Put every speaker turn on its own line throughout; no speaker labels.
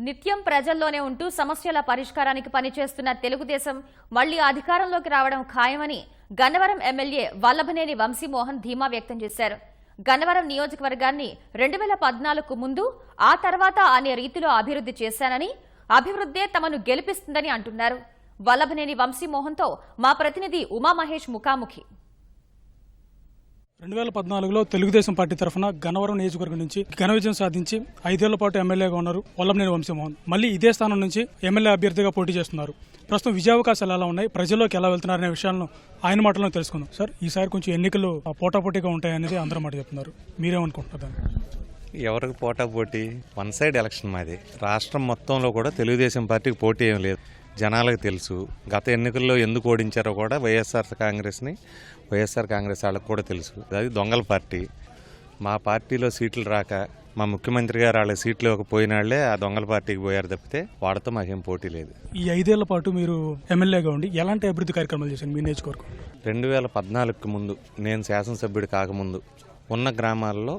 నిత్యం ప్రజల్లోనే ఉంటూ సమస్యల పరిష్కారానికి పనిచేస్తున్న తెలుగుదేశం మళ్లీ అధికారంలోకి రావడం ఖాయమని గన్నవరం ఎమ్మెల్యే వల్లభనేని వంశీమోహన్ ధీమా వ్యక్తం చేశారు. గన్నవరం నియోజకవర్గాన్ని 2014కు ముందు ఆ తర్వాత అనే రీతిలో అభివృద్ధి చేశానని, అభివృద్ధే తమను గెలిపిస్తుందని అంటున్నారు. వల్లభనేని వంశీమోహన్తో మా ప్రతినిధి ఉమామహేష్ ముఖాముఖి.
2014లో తెలుగుదేశం పార్టీ తరఫున గన్నవరం నియోజకవర్గం నుంచి ఘన విజయం సాధించి 5 ఏళ్ల పాటు ఎమ్మెల్యేగా ఉన్నారు వల్లభనేని వంశీమోహన్. మళ్లీ ఇదే స్థానం నుంచి ఎమ్మెల్యే అభ్యర్థిగా పోటీ చేస్తున్నారు. ప్రస్తుతం విజయావకాశాలు ఎలా ఉన్నాయి, ప్రజల్లోకి ఎలా వెళ్తున్నారనే విషయాలను ఆయన మాటల్లో తెలుసుకుందాం. సార్, ఈసారి కొంచెం ఎన్నికలు పోటాపోటీగా ఉంటాయనేది అందరూ మాట చెప్తున్నారు, మీరేమనుకుంటున్నారు?
ఎవరికి పోటాపోటీ? వన్ సైడ్ ఎలక్షన్ మాది. రాష్ట్రం మొత్తంలో కూడా తెలుగుదేశం పార్టీకి పోటీ ఏం లేదు, జనాలకు తెలుసు. గత ఎన్నికల్లో ఎందుకు ఓడించారో కూడా వైఎస్ఆర్ కాంగ్రెస్ వాళ్ళకి కూడా తెలుసు. అది దొంగల పార్టీ. మా పార్టీలో సీట్లు రాక మా ముఖ్యమంత్రి గారు వాళ్ళ సీట్లు పోయినాళ్లే ఆ దొంగల పార్టీకి పోయారు తప్పితే వాడితో మాకేం పోటీ లేదు.
ఈ 5 ఏళ్ల పాటు మీరు ఎమ్మెల్యేగా ఉండి ఎలాంటి అభివృద్ధి కార్యక్రమాలు చేశారు మీ నియోజకవర్గం?
2014కి ముందు, నేను శాసనసభ్యుడు కాకముందు ఉన్న గ్రామాల్లో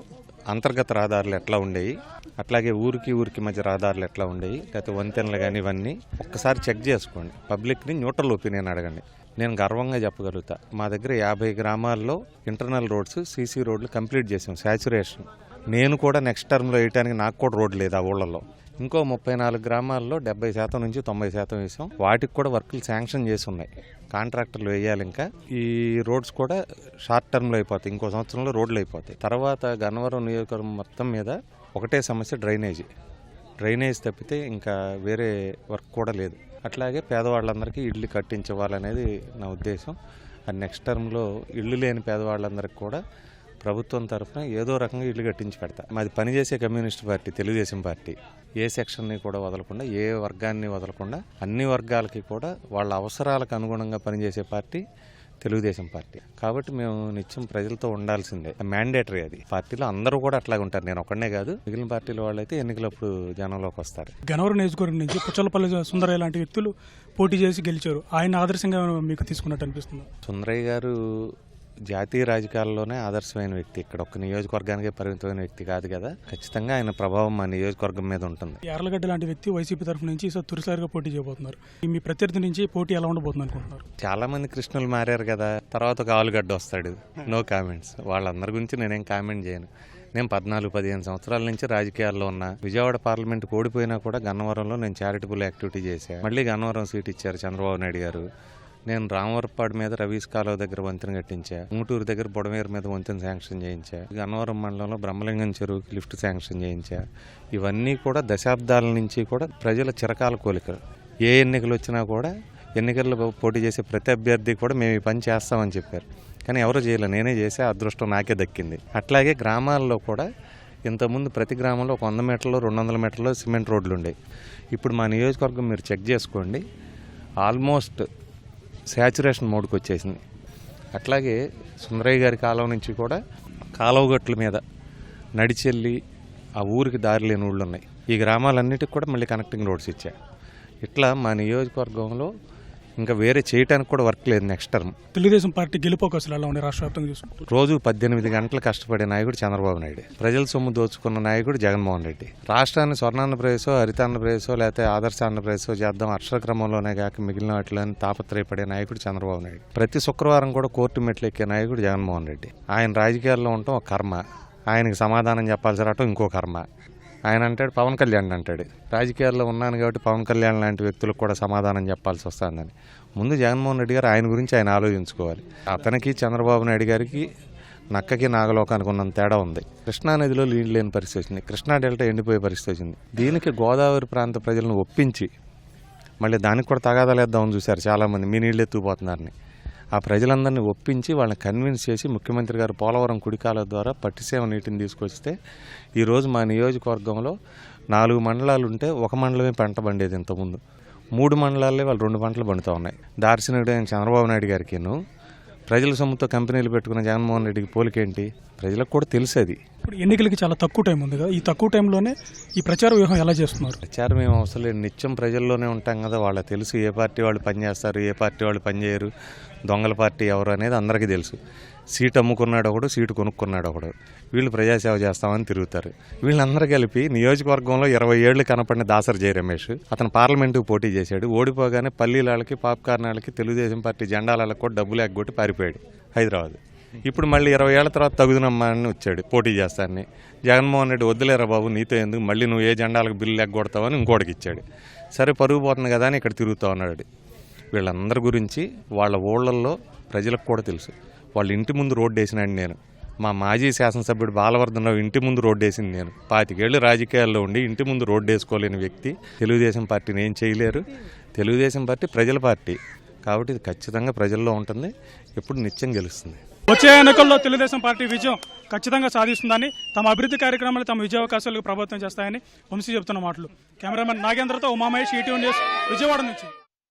అంతర్గత రహదారులు ఎట్లా ఉండేవి, అట్లాగే ఊరికి మధ్య రహదారులు ఎట్లా ఉండేవి, లేకపోతే వంతెనలు కానీ ఇవన్నీ ఒక్కసారి చెక్ చేసుకోండి. పబ్లిక్ని న్యూట్రల్ ఒపీనియన్ అడగండి. నేను గర్వంగా చెప్పగలుగుతా, మా దగ్గర 50 గ్రామాల్లో ఇంటర్నల్ రోడ్స్, సీసీ రోడ్లు కంప్లీట్ చేసాం, శాచురేషన్. నేను కూడా నెక్స్ట్ టర్మ్లో వేయడానికి నాకు కూడా రోడ్డు లేదు ఆ ఊళ్ళలో. ఇంకో 34 గ్రామాల్లో 70% నుంచి 90% వేసాం. వాటికి కూడా వర్కులు శాంక్షన్ చేసి ఉన్నాయి, కాంట్రాక్టర్లు వేయాలి. ఇంకా ఈ రోడ్స్ కూడా షార్ట్ టర్మ్లో అయిపోతాయి, ఇంకో సంవత్సరంలో రోడ్లు అయిపోతాయి. తర్వాత గన్నవరం నియోజకవర్గం మొత్తం మీద ఒకటే సమస్య, డ్రైనేజ్ తప్పితే ఇంకా వేరే వర్క్ కూడా లేదు. అట్లాగే పేదవాళ్ళందరికీ ఇళ్ళు కట్టించవాలనేది నా ఉద్దేశం. అది నెక్స్ట్ టర్మ్లో ఇళ్ళు లేని పేదవాళ్ళందరికీ కూడా ప్రభుత్వం తరఫున ఏదో రకంగా ఇళ్ళు కట్టించి పెడతా. మాది పనిచేసే కమ్యూనిస్ట్ పార్టీ తెలుగుదేశం పార్టీ. ఏ సెక్షన్ని కూడా వదలకుండా, ఏ వర్గాన్ని వదలకుండా అన్ని వర్గాలకి కూడా వాళ్ళ అవసరాలకు అనుగుణంగా పనిచేసే పార్టీ తెలుగుదేశం పార్టీ. కాబట్టి మేము నిత్యం ప్రజలతో ఉండాల్సిందే, మ్యాండేటరీ. అది పార్టీలో అందరూ కూడా అట్లాగే ఉంటారు, నేను ఒక్కడనే కాదు. మిగిలిన పార్టీల వాళ్ళైతే ఎన్నికలప్పుడు జనంలోకి వస్తారు.
గన్నవరం నియోజకవర్గం నుంచి పుచ్చలపల్లి సుందరయ్య లాంటి వ్యక్తులు పోటీ చేసి గెలిచారు. ఆయన ఆదర్శంగా మీకు తీసుకున్నట్టు అనిపిస్తుంది?
సుందరయ్య గారు జాతీయ రాజకీయాల్లోనే ఆదర్శమైన వ్యక్తి, ఇక్కడ ఒక్క నియోజకవర్గానికే పరిమితమైన వ్యక్తి కాదు కదా. ఖచ్చితంగా ఆయన ప్రభావం మా నియోజకవర్గం మీద ఉంటుంది.
యార్లగడ్డ లాంటి వ్యక్తి వైసీపీ తరఫు నుంచి తొలిసారిగా పోటీ చేయబోతున్నారు. మీ ప్రత్యర్థి నుంచి పోటీ ఎలా ఉండబోతుంది అనుకుంటున్నారు?
చాలా మంది కృష్ణులు మారారు కదా, తర్వాత ఒక ఆలుగడ్డ వస్తాడు. No comments. వాళ్ళందరి గురించి నేనేం కామెంట్ చేయను. నేను 14-15 సంవత్సరాల నుంచి రాజకీయాల్లో ఉన్నా. విజయవాడ పార్లమెంట్ ఓడిపోయినా కూడా గన్నవరంలో నేను చారిటబుల్ యాక్టివిటీ చేశాను. మళ్ళీ గన్నవరం సీట్ ఇచ్చారు చంద్రబాబు నాయుడు గారు. నేను రామవరపాడు మీద రవీస్ కాలువ దగ్గర వంతెన కట్టించా, ఉంగుటూరు దగ్గర బొడమేరు మీద వంతెన శాంక్షన్ చేయించా, గన్నవరం మండలంలో బ్రహ్మలింగం చెరువుకి లిఫ్ట్ శాంక్షన్ చేయించా. ఇవన్నీ కూడా దశాబ్దాల నుంచి కూడా ప్రజల చిరకాల కోరికలు. ఏ ఎన్నికలు వచ్చినా కూడా ఎన్నికల్లో పోటీ చేసే ప్రతి అభ్యర్థి కూడా మేము ఈ పని చేస్తామని చెప్పారు, కానీ ఎవరు చేయలే. నేనే చేసే అదృష్టం నాకే దక్కింది. అట్లాగే గ్రామాల్లో కూడా ఇంతకుముందు ప్రతి గ్రామంలో 100 మీటర్లు 200 మీటర్లు సిమెంట్ రోడ్లు ఉండేవి. ఇప్పుడు మా నియోజకవర్గం మీరు చెక్ చేసుకోండి, ఆల్మోస్ట్ శాచురేషన్ మోడ్కి వచ్చేసింది. అట్లాగే సుందరయ్య గారి కాలం నుంచి కూడా కాలువగట్ల మీద నడిచెళ్ళి ఆ ఊరికి దారి లేని ఊళ్ళు ఉన్నాయి. ఈ గ్రామాలన్నిటికి కూడా మళ్ళీ కనెక్టింగ్ రోడ్స్ ఇచ్చాయి. ఇట్లా మా నియోజకవర్గంలో ఇంకా వేరే చేయడానికి కూడా వర్క్ లేదు. నెక్స్ట్ టర్మ్
తెలుగుదేశం పార్టీ గెలుపు అవకాశాలు ఎలా ఉన్నాయి రాష్ట్ర వ్యాప్తంగా చూసుకుంటారు?
రోజు 18 గంటలు కష్టపడే నాయకుడు చంద్రబాబు నాయుడు, ప్రజల సొమ్ము దోచుకున్న నాయకుడు జగన్మోహన్ రెడ్డి. రాష్ట్రాన్ని స్వర్ణాంధ్రప్రదేశ్, హరితాంధ్రప్రదేశ్ లేకపోతే ఆదర్శ ఆంధ్రప్రదేశ్ చేద్దాం అక్షర క్రమంలోనే కాక మిగిలిన వాటిలోని తాపత్రయపడే నాయకుడు చంద్రబాబు నాయుడు. ప్రతి శుక్రవారం కూడా కోర్టు మెట్లు ఎక్కే నాయకుడు జగన్మోహన్ రెడ్డి. ఆయన రాజకీయాల్లో ఉండటం ఒక కర్మ, ఆయనకి సమాధానం చెప్పాల్సి రావటం ఇంకో కర్మ. ఆయన అంటాడు, పవన్ కళ్యాణ్ అంటాడు, రాజకీయాల్లో ఉన్నాను కాబట్టి పవన్ కళ్యాణ్ లాంటి వ్యక్తులకు కూడా సమాధానం చెప్పాల్సి వస్తుందని. ముందు జగన్మోహన్ రెడ్డి గారు ఆయన గురించి ఆయన ఆలోచించుకోవాలి. అతనికి చంద్రబాబు నాయుడు గారికి నక్కకి నాగలోకానికి ఉన్నంత తేడా ఉంది. కృష్ణానదిలో నీళ్ళు లేని పరిస్థితి వచ్చింది, కృష్ణా డెల్టా ఎండిపోయే పరిస్థితి వచ్చింది. దీనికి గోదావరి ప్రాంత ప్రజలను ఒప్పించి మళ్ళీ దానికి కూడా తగాదాలు వేద్దామని చూశారు చాలామంది, మీ నీళ్ళు ఎత్తుకుపోతున్నారని. ఆ ప్రజలందరినీ ఒప్పించి వాళ్ళని కన్విన్స్ చేసి ముఖ్యమంత్రి గారు పోలవరం కుడికాల ద్వారా పట్టిసీమ నీటిని తీసుకొస్తే ఈరోజు మా నియోజకవర్గంలో 4 మండలాలు ఉంటే ఒక మండలమే పంట పండేది. ఇంతకుముందు 3 మండలాలే వాళ్ళు 2 పంటలు పండుతూ ఉన్నాయి. దార్శనికుడైన చంద్రబాబు నాయుడు గారికి ప్రజల సొమ్ముతో కంపెనీలు పెట్టుకున్న జగన్మోహన్ రెడ్డికి పోలికేంటి? ప్రజలకు కూడా తెలిసేది.
ఇప్పుడు ఎన్నికలకి చాలా తక్కువ టైం ఉంది కదా, ఈ తక్కువ టైంలోనే ఈ ప్రచార వ్యూహం ఎలా చేస్తున్నారు?
ప్రచారం ఏం అవసరం లేదు, నిత్యం ప్రజల్లోనే ఉంటాం కదా. వాళ్ళకి తెలుసు ఏ పార్టీ వాళ్ళు పనిచేస్తారు, ఏ పార్టీ వాళ్ళు పనిచేయరు, దొంగల పార్టీ ఎవరు అనేది అందరికీ తెలుసు. సీటు అమ్ముకున్నాడు ఒకడు, సీటు కొనుక్కున్నాడు ఒకడు. వీళ్ళు ప్రజాసేవ చేస్తామని తిరుగుతారు. వీళ్ళందరూ కలిపి నియోజకవర్గంలో 20 ఏళ్లు కనపడిన దాసరి జయ రమేష్ అతను పార్లమెంటుకు పోటీ చేశాడు. ఓడిపోగానే పల్లీలకి పాప్కార్న్ వాళ్ళకి తెలుగుదేశం పార్టీ జెండాలకు కూడా డబ్బులు ఎగ్గొట్టి పారిపోయాడు హైదరాబాద్. ఇప్పుడు మళ్ళీ 20 ఏళ్ల తర్వాత తగుదనమ్మా అని వచ్చాడు పోటీ చేస్తానని. జగన్మోహన్ రెడ్డి వద్దులేరా బాబు నీతో ఎందుకు, మళ్ళీ నువ్వు ఏ జెండాలకు బిల్లు ఎగ్గొడతావని ఇంకోటికి ఇచ్చాడు. సరే పరుగు పోతుంది కదా అని ఇక్కడ తిరుగుతూ ఉన్నాడు. వీళ్ళందరి గురించి వాళ్ళ ఊళ్ళల్లో ప్రజలకు కూడా తెలుసు. వాళ్ళ ఇంటి ముందు రోడ్డు వేసినాడు నేను. మా మాజీ శాసనసభ్యుడు బాలవర్ధనరావు ఇంటి ముందు రోడ్డు వేసింది నేను. 25 ఏళ్ళు రాజకీయాల్లో ఉండి ఇంటి ముందు రోడ్డు వేసుకోలేని వ్యక్తి తెలుగుదేశం పార్టీని ఏం చేయలేరు. తెలుగుదేశం పార్టీ ప్రజల పార్టీ కాబట్టి ఇది ఖచ్చితంగా ప్రజల్లో ఉంటుంది, ఎప్పుడు నిత్యం గెలుస్తుంది.
వచ్చే ఎన్నికల్లో తెలుగుదేశం పార్టీ విజయం ఖచ్చితంగా సాధిస్తుందని, తమ అభివృద్ధి కార్యక్రమాలు తమ విజయావకాశాలకు ప్రభావితం చేస్తాయని వంశీ చెబుతున్న మాటలు. కెమెరామెన్ నాగేంద్రతో ఉమామహేష్, ఈటీవీ న్యూస్, విజయవాడ నుంచి.